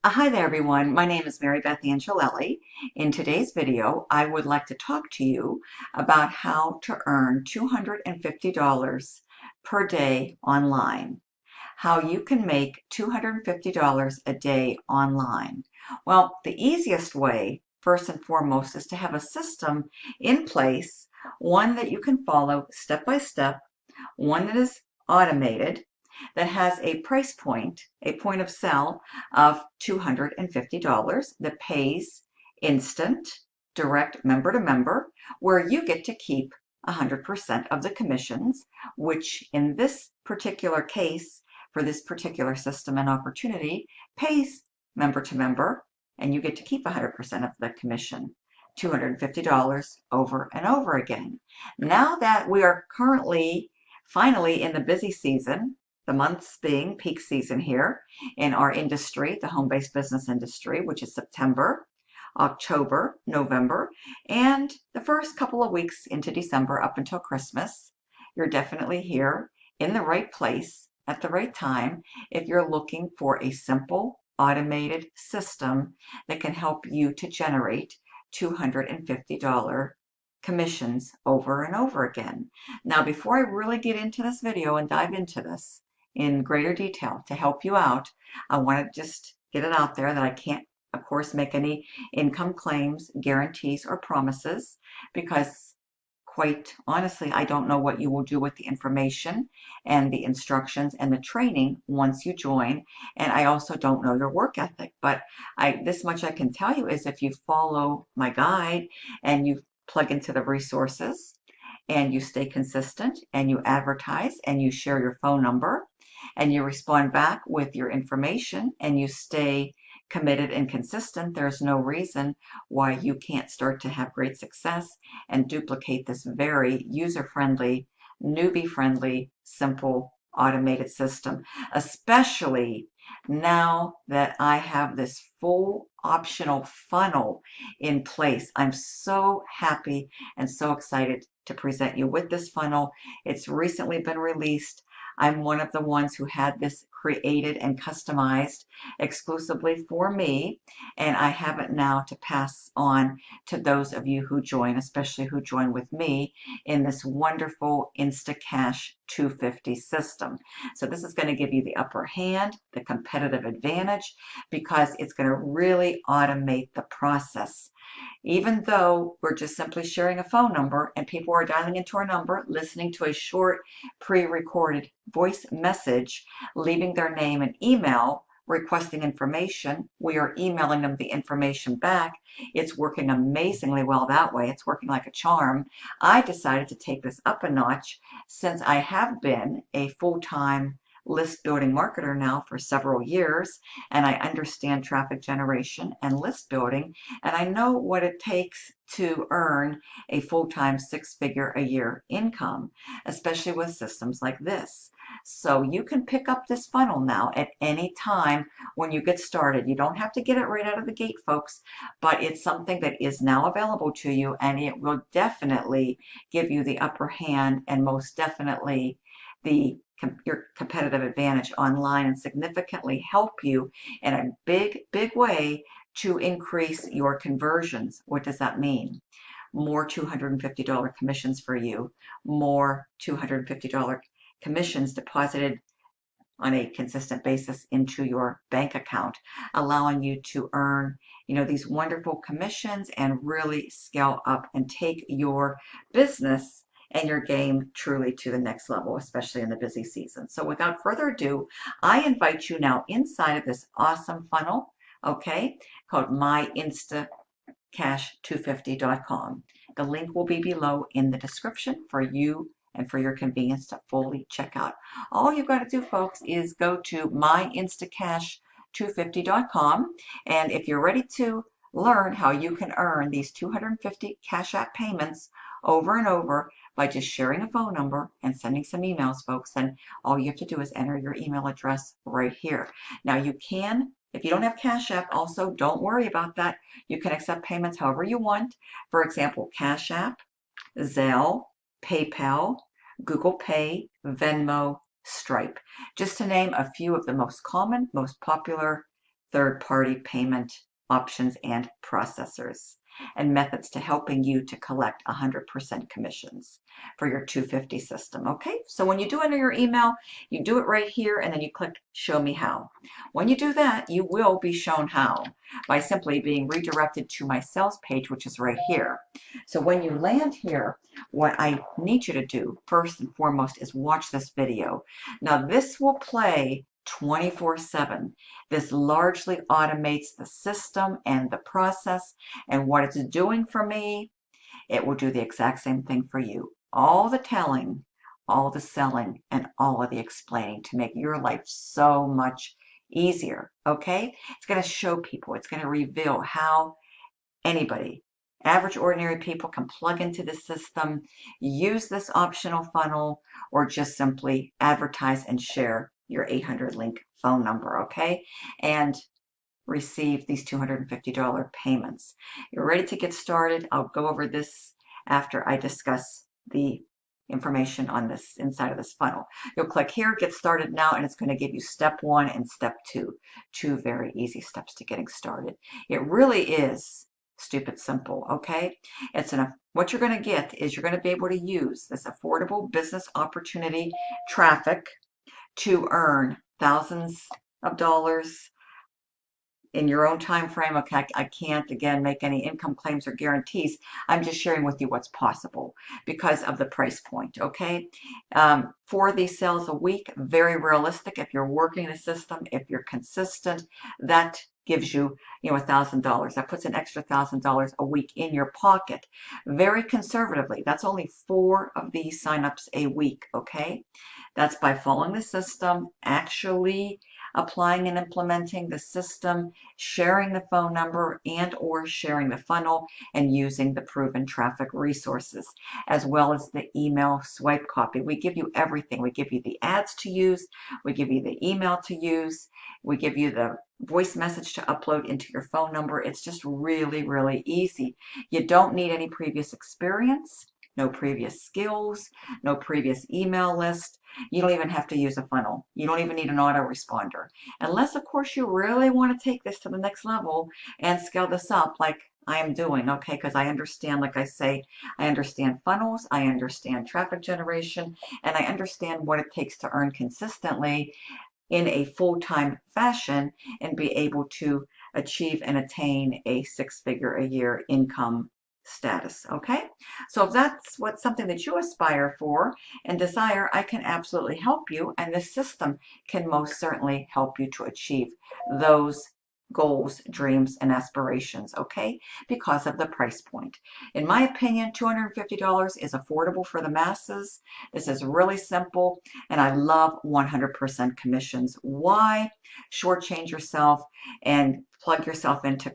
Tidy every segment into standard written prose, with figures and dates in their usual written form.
Hi there, everyone. My name is Marybeth Angelelli. In today's video, I would like to talk to you about how to earn $250 per day online. How you can make $250 a day online. Well, the easiest way, first and foremost, is to have a system in place, one that you can follow step by step, one that is automated, that has a price point, a point of sale of $250 that pays instant, direct member to member, where you get to keep 100% of the commissions, which in this particular case, for this particular system and opportunity, pays member to member, and you get to keep 100% of the commission. $250 over and over again. Now that we are currently finally in the busy season, the months being peak season here in our industry, the home-based business industry, which is September, October, November, and the first couple of weeks into December up until Christmas. You're definitely here in the right place at the right time if you're looking for a simple automated system that can help you to generate $250 commissions over and over again. Now, before I really get into this video and dive into this in greater detail to help you out, I want to just get it out there that I can't, of course, make any income claims, guarantees, or promises because quite honestly, I don't know what you will do with the information and the instructions and the training once you join. And I also don't know your work ethic. But this much I can tell you is if you follow my guide and you plug into the resources and you stay consistent and you advertise and you share your phone number and you respond back with your information and you stay committed and consistent, there's no reason why you can't start to have great success and duplicate this very user-friendly, newbie-friendly, simple automated system, especially now that I have this full optional funnel in place. I'm so happy and so excited to present you with this funnel. It's recently been released. I'm one of the ones who had this created and customized exclusively for me, and I have it now to pass on to those of you who join, especially who join with me in this wonderful InstaCash 250 system. So this is going to give you the upper hand, the competitive advantage, because it's going to really automate the process. Even though we're just simply sharing a phone number and people are dialing into our number, listening to a short pre-recorded voice message, leaving their name and email, requesting information, we are emailing them the information back. It's working amazingly well that way. It's working like a charm. I decided to take this up a notch since I have been a full-time list building marketer now for several years, and I understand traffic generation and list building, and I know what it takes to earn a full-time six-figure a year income, especially with systems like this. So you can pick up this funnel now at any time when you get started. You don't have to get it right out of the gate, folks, but it's something that is now available to you, and it will definitely give you the upper hand and most definitely your competitive advantage online and significantly help you in a big way to increase your conversions. What does that mean? More $250 commissions for you, more $250 commissions deposited on a consistent basis into your bank account, allowing you to earn, these wonderful commissions and really scale up and take your business and your game truly to the next level, especially in the busy season. So without further ado, I invite you now inside of this awesome funnel, okay, called myinstacash250.com. The link will be below in the description for you and for your convenience to fully check out. All you've got to do, folks, is go to myinstacash250.com, and if you're ready to learn how you can earn these 250 Cash App payments over and over by just sharing a phone number and sending some emails, folks, then all you have to do is enter your email address right here. Now you can, if you don't have Cash App, also don't worry about that. You can accept payments however you want. For example, Cash App, Zelle, PayPal, Google Pay, Venmo, Stripe, just to name a few of the most common, most popular third-party payment options and processors and methods to helping you to collect 100% commissions for your 250 system. Okay, so when you do enter your email, you do it right here and then you click show me how. When you do that, you will be shown how by simply being redirected to my sales page, which is right here. So when you land here, what I need you to do first and foremost is watch this video. Now this will play 24/7. This largely automates the system and the process, and what it's doing for me, it will do the exact same thing for you. All the telling, all the selling, and all of the explaining to make your life so much easier, okay? It's going to show people, it's going to reveal how anybody, average ordinary people, can plug into the system, use this optional funnel, or just simply advertise and share your 800 link phone number, okay? And receive these $250 payments. You're ready to get started. I'll go over this after I discuss the information on this inside of this funnel. You'll click here, get started now, and it's going to give you step 1 and step 2, two very easy steps to getting started. It really is stupid simple, okay? What you're going to get is you're going to be able to use this affordable business opportunity traffic to earn thousands of dollars in your own time frame. Okay, I can't, again, make any income claims or guarantees. I'm just sharing with you what's possible because of the price point, okay? For these sales a week, very realistic. If you're working the system, if you're consistent, that gives you, $1,000. That puts an extra $1,000 a week in your pocket. Very conservatively, that's only 4 of these signups a week, okay? That's by following the system, actually applying and implementing the system, sharing the phone number and or sharing the funnel, and using the proven traffic resources, as well as the email swipe copy. We give you everything. We give you the ads to use. We give you the email to use. We give you the voice message to upload into your phone number. It's just really, really easy. You don't need any previous experience, no previous skills, no previous email list. You don't even have to use a funnel. You don't even need an autoresponder. Unless, of course, you really want to take this to the next level and scale this up like I am doing, okay? Because I understand, like I say, I understand funnels, I understand traffic generation, and I understand what it takes to earn consistently in a full-time fashion and be able to achieve and attain a 6-figure a year income status, okay? So if that's something that you aspire for and desire, I can absolutely help you, and this system can most certainly help you to achieve those goals, dreams, and aspirations, okay? Because of the price point. In my opinion, $250 is affordable for the masses. This is really simple, and I love 100% commissions. Why shortchange yourself and plug yourself into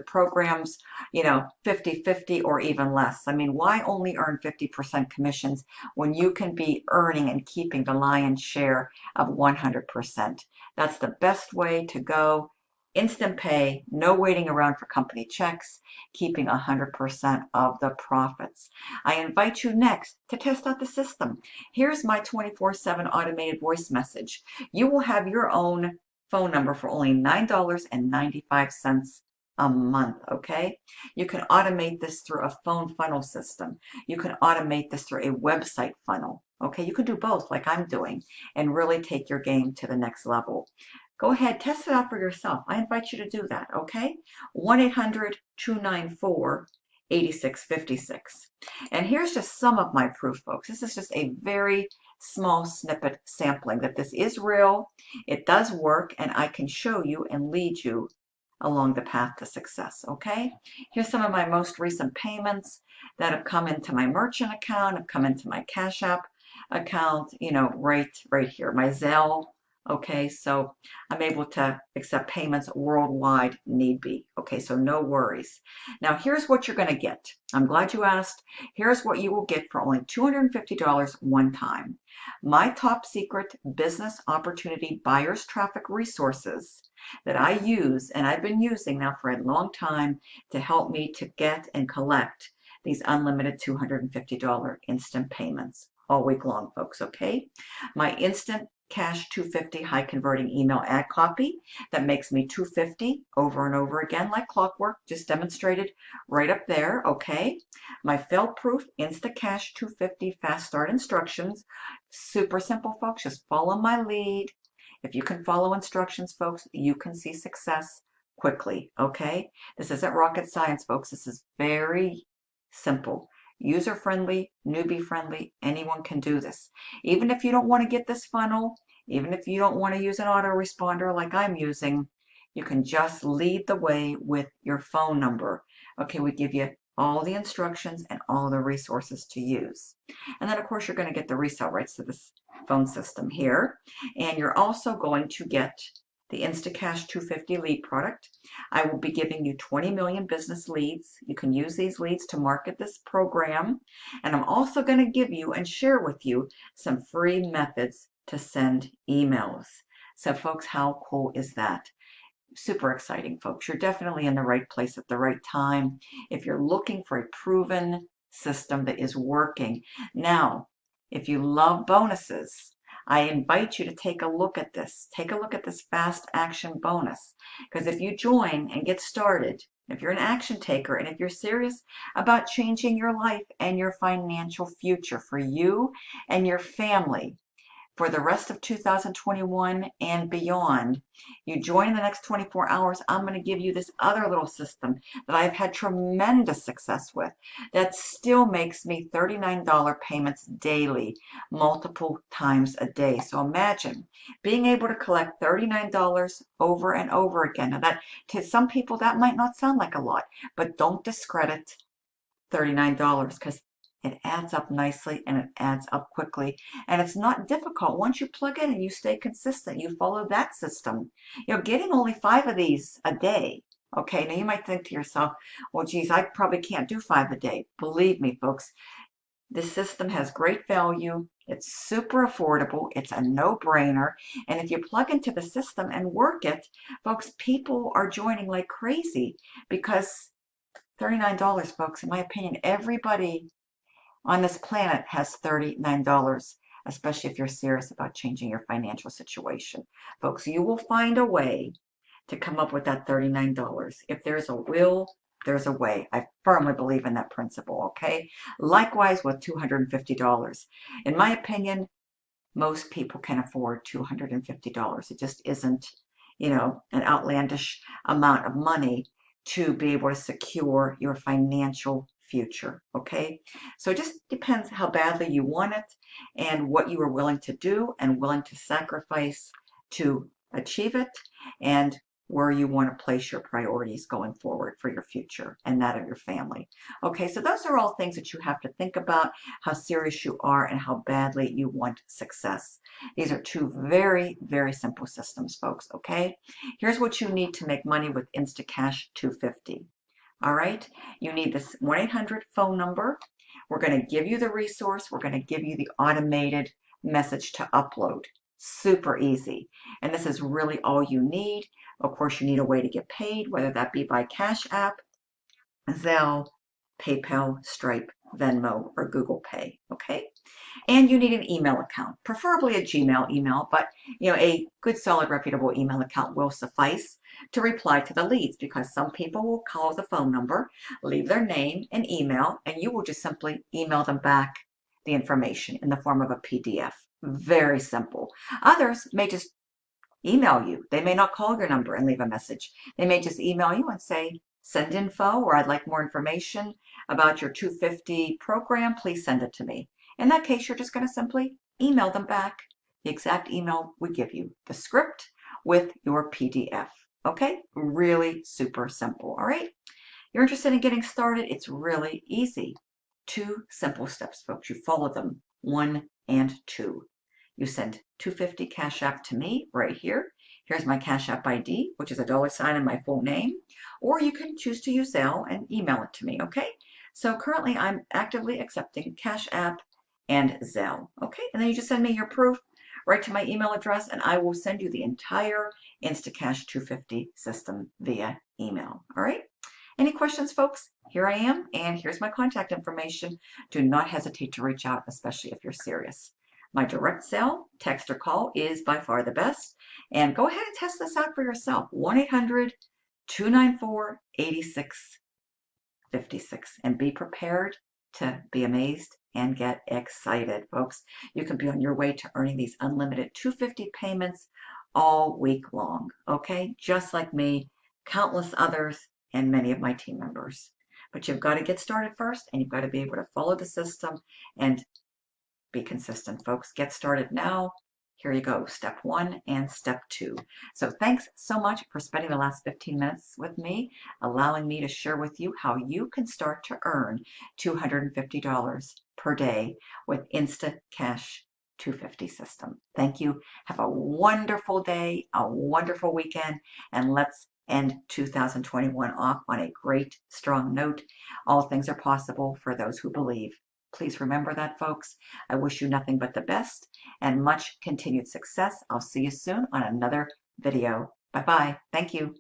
programs, 50-50 or even less? I mean, why only earn 50% commissions when you can be earning and keeping the lion's share of 100%? That's the best way to go. Instant pay, no waiting around for company checks, keeping 100% of the profits. I invite you next to test out the system. Here's my 24/7 automated voice message. You will have your own phone number for only $9.95 a month, okay? You can automate this through a phone funnel system. You can automate this through a website funnel, okay? You can do both like I'm doing and really take your game to the next level. Go ahead, test it out for yourself. I invite you to do that, okay? 1-800-294-8656. And here's just some of my proof, folks. This is just a very small snippet sampling that this is real, it does work, and I can show you and lead you along the path to success, okay? Here's some of my most recent payments that have come into my merchant account, have come into my Cash App account, right here, my Zelle. Okay, so I'm able to accept payments worldwide need be. Okay, so no worries. Now here's what you're going to get. I'm glad you asked. Here's what you will get for only $250 one time. My top secret business opportunity buyers traffic resources that I use, and I've been using now for a long time to help me to get and collect these unlimited $250 instant payments all week long, folks, okay? My instant InstaCash250 high converting email ad copy that makes me 250 over and over again like clockwork, just demonstrated right up there, okay? My fail-proof InstaCash250 fast start instructions. Super simple, folks. Just follow my lead. If you can follow instructions, folks, you can see success quickly, okay? This isn't rocket science, folks. This is very simple. User-friendly, newbie-friendly, anyone can do this. Even if you don't want to get this funnel, even if you don't want to use an autoresponder like I'm using, you can just lead the way with your phone number. Okay, we give you all the instructions and all the resources to use. And then, of course, you're going to get the resale rights to this phone system here. And you're also going to get the InstaCash 250 lead product. I will be giving you 20 million business leads. You can use these leads to market this program. And I'm also going to give you and share with you some free methods to send emails. So folks, how cool is that? Super exciting, folks. You're definitely in the right place at the right time if you're looking for a proven system that is working. Now, if you love bonuses, I invite you to take a look at this. Take a look at this fast action bonus. Because if you join and get started, if you're an action taker and if you're serious about changing your life and your financial future for you and your family, for the rest of 2021 and beyond, you join in the next 24 hours, I'm going to give you this other little system that I've had tremendous success with that still makes me $39 payments daily, multiple times a day. So imagine being able to collect $39 over and over again. Now that to some people that might not sound like a lot, but don't discredit $39 because it adds up nicely and it adds up quickly. And it's not difficult. Once you plug in and you stay consistent, you follow that system. Getting only 5 of these a day. Okay, now you might think to yourself, well, geez, I probably can't do 5 a day. Believe me, folks, this system has great value. It's super affordable. It's a no-brainer. And if you plug into the system and work it, folks, people are joining like crazy because $39, folks, in my opinion, everybody on this planet has $39, especially if you're serious about changing your financial situation. Folks, you will find a way to come up with that $39. If there's a will, there's a way. I firmly believe in that principle, okay? Likewise with $250. In my opinion, most people can afford $250. It just isn't, an outlandish amount of money to be able to secure your financial future, okay? So it just depends how badly you want it and what you are willing to do and willing to sacrifice to achieve it and where you want to place your priorities going forward for your future and that of your family. Okay, so those are all things that you have to think about, how serious you are and how badly you want success. These are 2 very, very simple systems, folks, okay? Here's what you need to make money with InstaCash 250. All right, you need this 1-800 phone number. We're going to give you the resource. We're going to give you the automated message to upload. Super easy. And this is really all you need. Of course, you need a way to get paid, whether that be by Cash App, Zelle, PayPal, Stripe, Venmo, or Google Pay, okay? And you need an email account, preferably a Gmail email, but a good, solid, reputable email account will suffice to reply to the leads because some people will call the phone number, leave their name and email, and you will just simply email them back the information in the form of a PDF. Very simple. Others may just email you. They may not call your number and leave a message. They may just email you and say, send info, or I'd like more information about your 250 program. Please send it to me. In that case, you're just going to simply email them back the exact email we give you, the script with your PDF. Okay? Really super simple. All right? You're interested in getting started? It's really easy. 2 simple steps, folks. You follow them, 1 and 2. You send $250 Cash App to me right here. Here's my Cash App ID, which is a $ and my full name. Or you can choose to use Zelle and email it to me, okay? So currently I'm actively accepting Cash App and Zelle, okay? And then you just send me your proof right to my email address and I will send you the entire InstaCash 250 system via email, all right? Any questions, folks? Here I am, and here's my contact information. Do not hesitate to reach out, especially if you're serious. My direct sale, text or call is by far the best. And go ahead and test this out for yourself. 1-800-294-8656. And be prepared to be amazed and get excited, folks. You can be on your way to earning these unlimited 250 payments all week long, okay? Just like me, countless others, and many of my team members. But you've got to get started first, and you've got to be able to follow the system and be consistent, folks. Get started now. Here you go, step 1 and step 2. So thanks so much for spending the last 15 minutes with me, allowing me to share with you how you can start to earn $250 per day with InstaCash 250 system. Thank you. Have a wonderful day, a wonderful weekend, and let's end 2021 off on a great, strong note. All things are possible for those who believe. Please remember that, folks. I wish you nothing but the best and much continued success. I'll see you soon on another video. Bye-bye. Thank you.